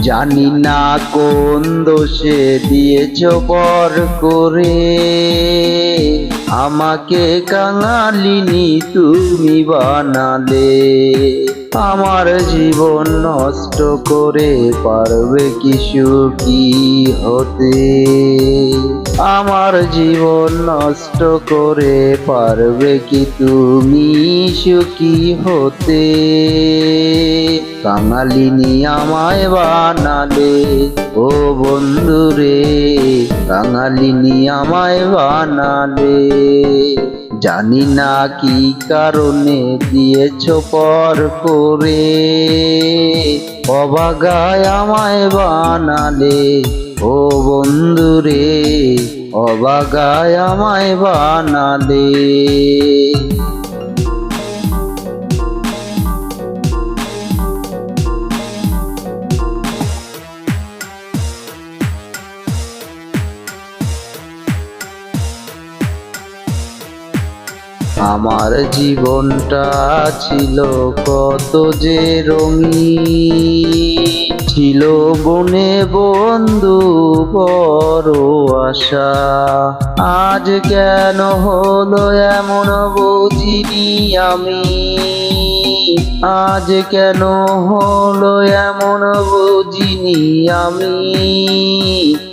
জানি না কোন দোষে দিয়েছ পর করে, আমাকে কাঙালিনী তুমি বানালে। আমার জীবন নষ্ট করে পারবে কি সুখী হতে? আমার জীবন নষ্ট করে পারবে কি তুমি সুখী হতে? কাঙালিনী আমায় বানালে ও বন্ধুরে, কাঙালিনী আমায় বানালে। জানি না কি কারণে দিয়েছ পর করে, অবাগায় আমায় বানালে ও বন্ধুরে, অবাগায় আমায় বানালে। আমার জীবনটা ছিল কত যে রঙিন, ছিল বনে বন্ধু বড় আশা। আজ কেন হলো এমন বুঝিনি আমি, আজ কেন হলো এমন বুঝিনি আমি।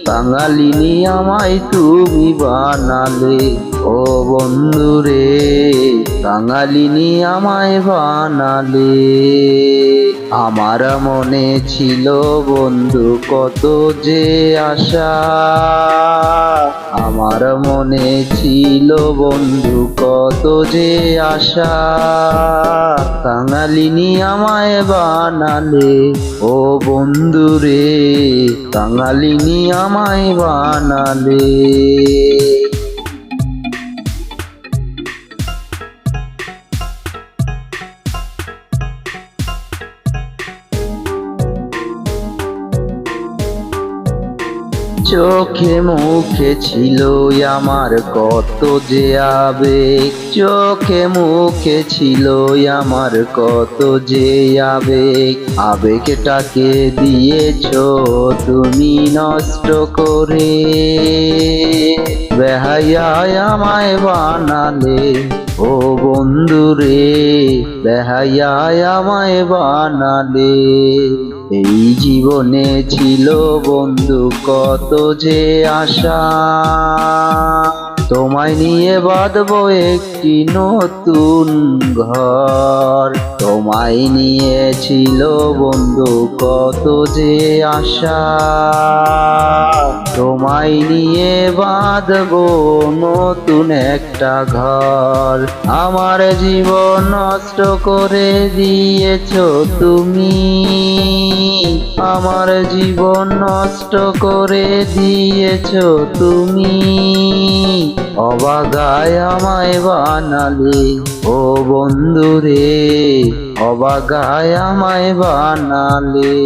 কাঙালিনী আমায় তুমি বানালে ও বন্ধুরে, কাঙালিনী আমায় বানালে। আমার মনে ছিল বন্ধু কত যে আশা, আমার মনে ছিল বন্ধু কত যে আশা। কাঙালিনী আমায় বানালে ও বন্ধুরে, কাঙালিনী আমায় বানালে। চোখে মুখে ছিল আমার কত যে আবেগ, চোখে মুখে ছিল আমার কত যে আবেগ। আবেগটাকে দিয়েছ তুমি নষ্ট করে, বেহায়ায় আমায় বানালে ও বন্ধুরে, বেহায়ায় আমায় বানালে। এই জীবনে ছিল বন্ধু কত যে আশা, তোমায় নিয়ে বাঁধবো একটি নতুন ঘর। তোমায় নিয়ে ছিল বন্ধু কত যে আশা, তোমায় নিয়ে বাঁধবো নতুন একটা ঘর। আমার জীবন নষ্ট করে দিয়েছ তুমি, আমার জীবন নষ্ট করে দিয়েছ তুমি। অবাগায় আমায় বানালে ও বন্ধুরে, অবাগায় আমায় বানালে।